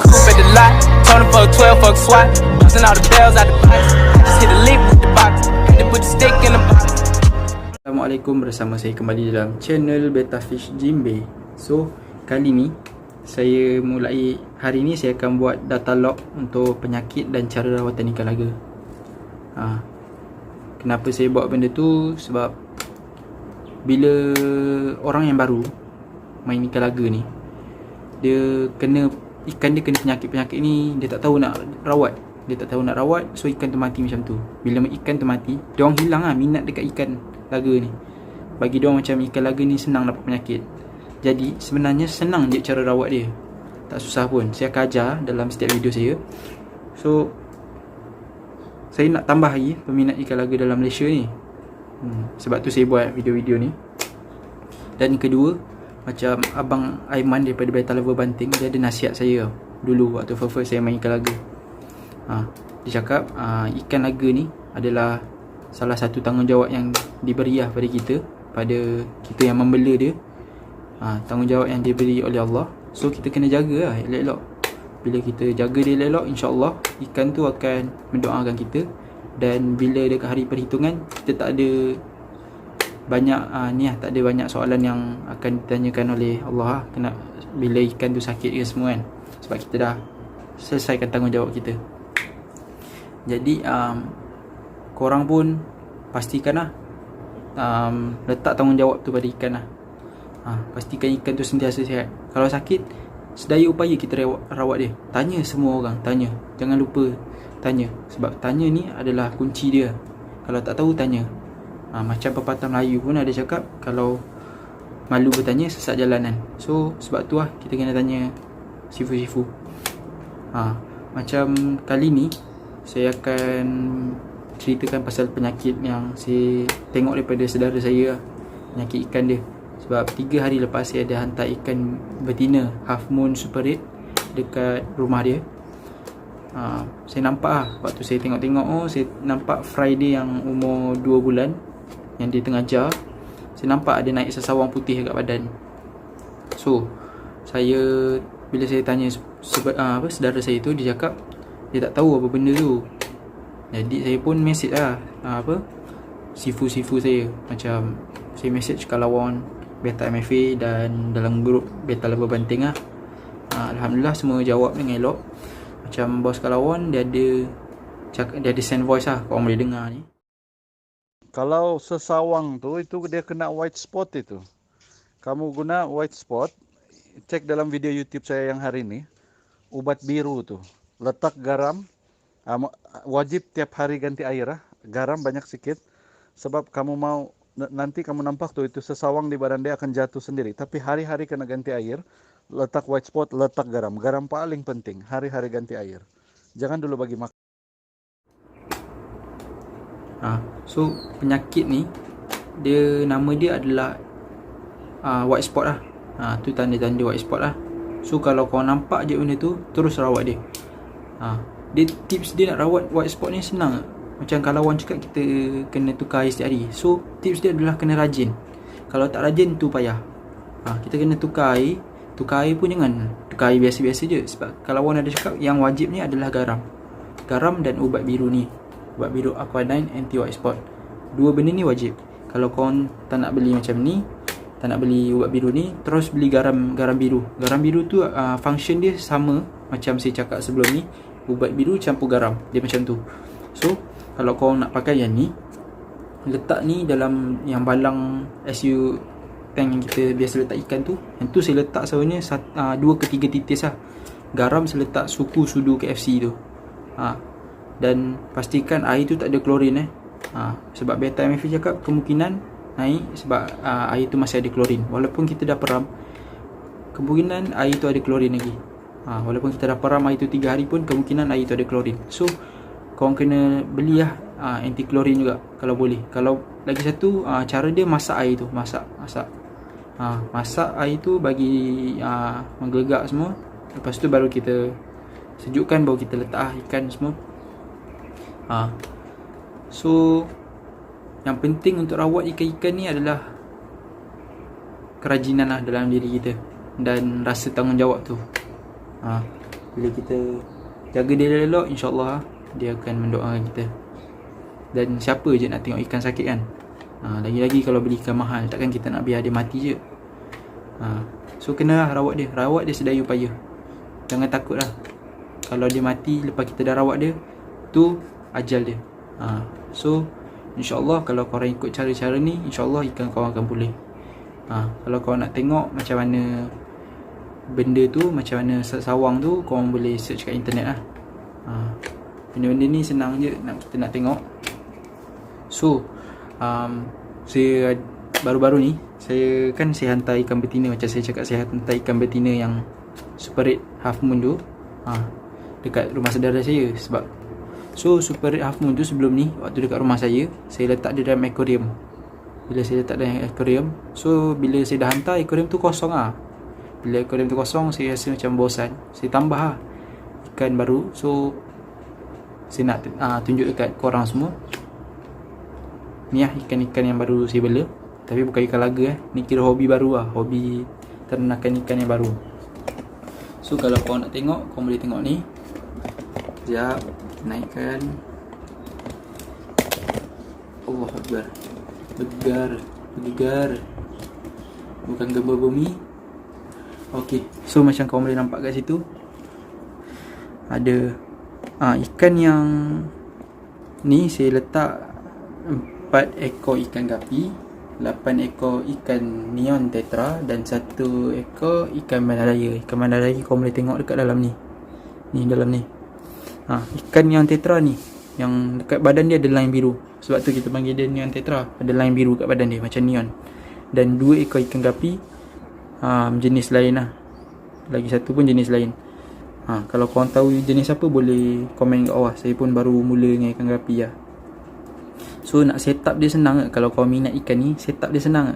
coupe at the lot. Told him fuck 12, fuck SWAT. Busting all the bells out the box. Just hit a lick with the box. Had to put the stick in the box. Assalamualaikum, bersama saya kembali dalam channel Betafish Jimbe. So, kali ni saya mulai, hari ni saya akan buat data log untuk penyakit dan cara rawatan ikan laga. Kenapa saya buat benda tu? Sebab bila orang yang baru main ikan laga ni, ikan dia kena penyakit-penyakit ni, dia tak tahu nak rawat. So ikan tu mati macam tu. Bila ikan tu mati, diorang hilang minat dekat ikan laga ni. Bagi diorang macam ikan laga ni senang dapat penyakit. Jadi sebenarnya senang je cara rawat dia, tak susah pun. Saya akan ajar dalam setiap video saya. So saya nak tambah lagi peminat ikan laga dalam Malaysia ni. Sebab tu saya buat video-video ni. Dan kedua, macam Abang Aiman daripada Beta Lover Banting, dia ada nasihat saya dulu waktu first saya main ikan laga. Dia cakap ikan laga ni adalah salah satu tanggungjawab yang diberi pada kita, pada kita yang membela dia. Tanggungjawab yang diberi oleh Allah. So kita kena jaga elok-elok. Bila kita jaga dia elok, insya-Allah ikan tu akan mendoakan kita. Dan bila dekat hari perhitungan, kita tak ada banyak tak ada banyak soalan yang akan ditanyakan oleh Allah kena bila ikan tu sakit ke semua kan. Sebab kita dah selesaikan tanggungjawab kita. Jadi korang pun pastikan letak tanggungjawab tu pada ikan pastikan ikan tu sentiasa sihat. Kalau sakit, sedaya upaya kita rawat dia. Tanya semua orang, tanya. Jangan lupa tanya. Sebab tanya ni adalah kunci dia. Kalau tak tahu, tanya. Macam pepatah Melayu pun ada cakap, kalau malu bertanya, sesat jalanan. So sebab tu kita kena tanya sifu-sifu. Macam kali ni saya akan ceritakan pasal penyakit yang saya tengok daripada saudara saya, penyakit ikan dia. Sebab 3 hari lepas saya ada hantar ikan betina half moon super red dekat rumah dia. Saya nampak waktu saya tengok-tengok, saya nampak Friday yang umur 2 bulan yang dia tengah jar. Saya nampak ada naik sesawang putih dekat badan. So bila saya tanya saudara saya tu, dia cakap dia tak tahu apa benda tu. Jadi saya pun message sifu-sifu saya. Macam saya message Kalawon, Beta MFA dan dalam grup Beta Lover Banting Alhamdulillah semua jawab dengan elok. Macam bos Kalawon, dia ada send voice korang boleh dengar ni. Kalau sesawang tu, itu dia kena white spot itu. Kamu guna white spot, cek dalam video YouTube saya yang hari ini, ubat biru tu. Letak garam, wajib tiap hari ganti air garam banyak sikit. Sebab kamu mau, nanti kamu nampak tuh itu sesawang di badan dia akan jatuh sendiri. Tapi hari-hari kena ganti air, letak white spot, letak garam. Garam paling penting, hari-hari ganti air. Jangan dulu bagi makan. So penyakit ni, nama dia adalah white spot tu tanda-tanda white spot So kalau kau nampak je benda tu, terus rawat dia. Tips dia nak rawat white spot ni senang. Macam kalau orang cakap, kita kena tukar air setiap hari. So tips dia adalah kena rajin. Kalau tak rajin tu payah. Kita kena tukar air. Tukar air pun jangan tukar air biasa-biasa je. Sebab kalau orang ada cakap, yang wajib ni adalah garam. Garam dan ubat biru ni, ubat biru Aqua9 anti white spot. Dua benda ni wajib. Kalau korang tak nak beli macam ni, tak nak beli ubat biru ni, terus beli garam biru. Garam biru tu function dia sama macam saya cakap sebelum ni. Ubat biru campur garam, dia macam tu. So kalau korang nak pakai yang ni, letak ni dalam yang balang SU tank yang kita biasa letak ikan tu. Yang tu saya letak sebenarnya 2 ke 3 titis Garam saya letak suku sudu KFC tu. Dan pastikan air tu tak ada klorin sebab Beta MFA cakap kemungkinan naik sebab air tu masih ada klorin. Walaupun kita dah peram, kemungkinan air tu ada klorin lagi. Walaupun kita dah peram air tu 3 hari pun, kemungkinan air tu ada klorin. So korang kena beli anti klorin juga kalau boleh. Kalau lagi satu, cara dia masak air tu. Masak air tu bagi menggelegak semua. Lepas tu baru kita sejukkan, baru kita letak ikan semua. So yang penting untuk rawat ikan-ikan ni adalah kerajinan dalam diri kita dan rasa tanggungjawab tu. Bila kita jaga dia elok, InsyaAllah dia akan mendoakan kita. Dan siapa je nak tengok ikan sakit kan. Lagi-lagi kalau beli ikan mahal, takkan kita nak biar dia mati je. So kena rawat dia sedaya upaya. Jangan takut lah. Kalau dia mati lepas kita dah rawat dia, tu ajal dia. So InsyaAllah kalau korang ikut cara-cara ni, InsyaAllah ikan korang akan pulih. Kalau korang nak tengok macam mana benda tu, macam mana sawang tu, korang boleh search kat internet lah. Benda-benda ni senang je kita nak tengok. So saya baru-baru ni saya hantar ikan betina. Macam saya cakap, saya hantar ikan betina yang Super Red Half Moon tu dekat rumah saudara saya. Sebab Super Red Half Moon tu sebelum ni, waktu dekat rumah saya letak dia dalam aquarium. Bila saya letak dalam aquarium, so bila saya dah hantar, aquarium tu kosong lah. Bila aquarium tu kosong, saya rasa macam bosan. Saya tambah lah ikan baru. So saya nak tunjuk dekat korang semua. Ni lah ikan-ikan yang baru saya bela. Tapi bukan ikan laga Ni kira hobi baru lah. Hobi ternakan ikan yang baru. So kalau korang nak tengok, korang boleh tengok ni. Sekejap, naikkan. Allah Akbar. Bergegar. Bukan gempa bumi. Okay, so macam korang boleh nampak kat situ, ada ikan yang ni saya letak 4 ekor ikan gapi, 8 ekor ikan neon tetra, dan 1 ekor ikan bandaraya. Ikan bandaraya korang boleh tengok dekat dalam ni. Ni dalam ni. Ikan neon tetra ni, yang dekat badan dia ada line biru. Sebab tu kita panggil dia neon tetra. Ada line biru kat badan dia macam neon. Dan 2 ekor ikan gapi jenis lain lah. Lagi satu pun jenis lain. Kalau korang tahu jenis apa, boleh komen kat bawah. Saya pun baru mula dengan ikan gapi lah. So nak set up dia senang ke? Kalau korang minat ikan ni, set up dia senang ke?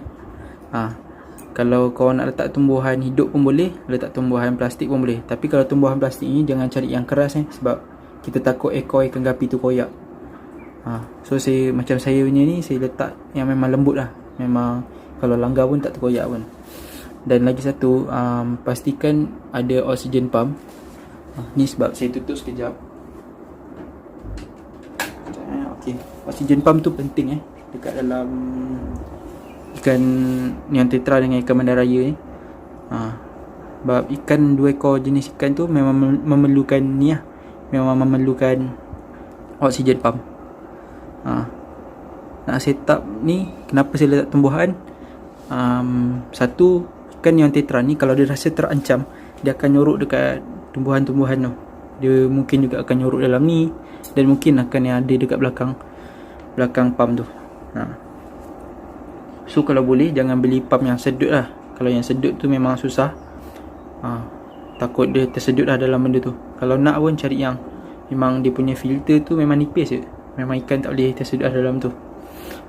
Kalau korang nak letak tumbuhan hidup pun boleh, letak tumbuhan plastik pun boleh. Tapi kalau tumbuhan plastik ni jangan cari yang keras sebab kita takut ekor ikan gapi tu koyak. So macam saya punya ni, saya letak yang memang lembut lah. Memang kalau langgar pun tak terkoyak pun. Dan lagi satu, pastikan ada oxygen pump. Ni sebab saya tutup sekejap. Okay. Oxygen pump tu penting dekat dalam ikan neon tetra dengan ikan bandaraya ni. Sebab ikan 2 ekor jenis ikan tu memang memerlukan ni lah. Memang memerlukan oxygen pump. Nak set up ni, kenapa saya letak tumbuhan? Satu, ikan neon tetra ni kalau dia rasa terancam, dia akan nyorok dekat tumbuhan-tumbuhan tu. Dia mungkin juga akan nyorok dalam ni, dan mungkin akan yang ada dekat belakang pump tu. So kalau boleh jangan beli pump yang sedut lah. Kalau yang sedut tu memang susah. Takut dia tersedut lah dalam benda tu. Kalau nak pun cari yang memang dia punya filter tu memang nipis je. Memang ikan tak boleh tersedut lah dalam tu.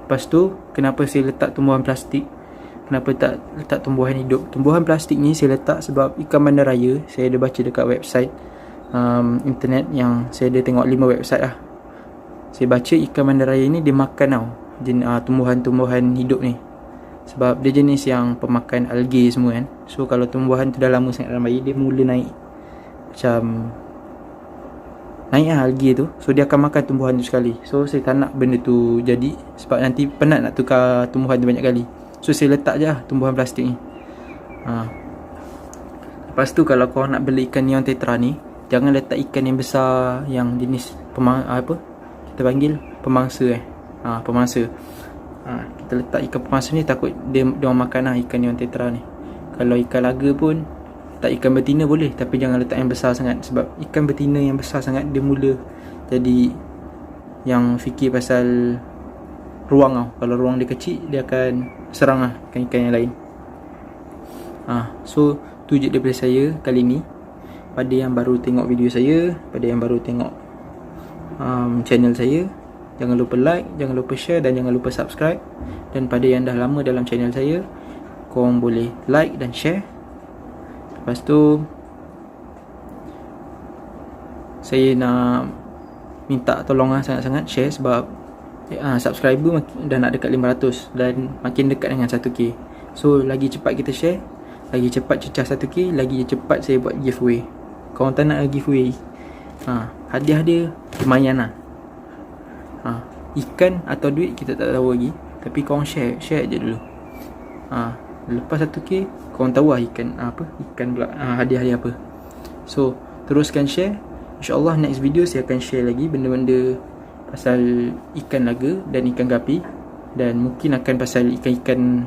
Lepas tu, kenapa saya letak tumbuhan plastik? Kenapa tak letak tumbuhan hidup? Tumbuhan plastik ni saya letak sebab ikan bandaraya, saya ada baca dekat website internet yang saya ada tengok 5 website lah. Saya baca ikan bandaraya ni dia makan tumbuhan-tumbuhan hidup ni. Sebab dia jenis yang pemakan algae semua kan. So kalau tumbuhan tu dah lama sangat dalam air, dia mula naik lah algae tu. So dia akan makan tumbuhan tu sekali. So saya tak nak benda tu jadi, sebab nanti penat nak tukar tumbuhan tu banyak kali. So saya letak je lah tumbuhan plastik ni. Lepas tu kalau korang nak beli ikan neon tetra ni, jangan letak ikan yang besar, yang jenis kita panggil pemangsa pemangsa. Kita letak ikan pemangsa ni, takut dia orang makan lah ikan neon tetra ni. Kalau ikan laga pun, letak ikan betina boleh, tapi jangan letak yang besar sangat. Sebab ikan betina yang besar sangat, dia mula jadi yang fikir pasal ruang tau. Kalau ruang dia kecil, dia akan serang lah ikan-ikan yang lain. So tu je daripada saya kali ni. Pada yang baru tengok video saya, pada yang baru tengok channel saya, jangan lupa like, jangan lupa share, dan jangan lupa subscribe. Dan pada yang dah lama dalam channel saya, korang boleh like dan share. Lepas tu saya nak minta tolong sangat-sangat share, sebab subscriber dah nak dekat 500 dan makin dekat dengan 1k. So lagi cepat kita share, lagi cepat cecah 1k, lagi cepat saya buat giveaway. korang tak nak giveaway, hadiah dia lumayan lah. Ikan atau duit kita tak tahu lagi, tapi korang share je dulu. Lepas 1k korang tahu lah ikan pula hadiah dia apa. So teruskan share. InsyaAllah next video saya akan share lagi benda-benda pasal ikan laga dan ikan gapi, dan mungkin akan pasal ikan-ikan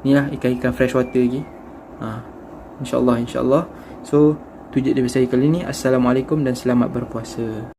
ni lah, ikan-ikan freshwater lagi. InsyaAllah. So tu je dari saya kali ni. Assalamualaikum dan selamat berpuasa.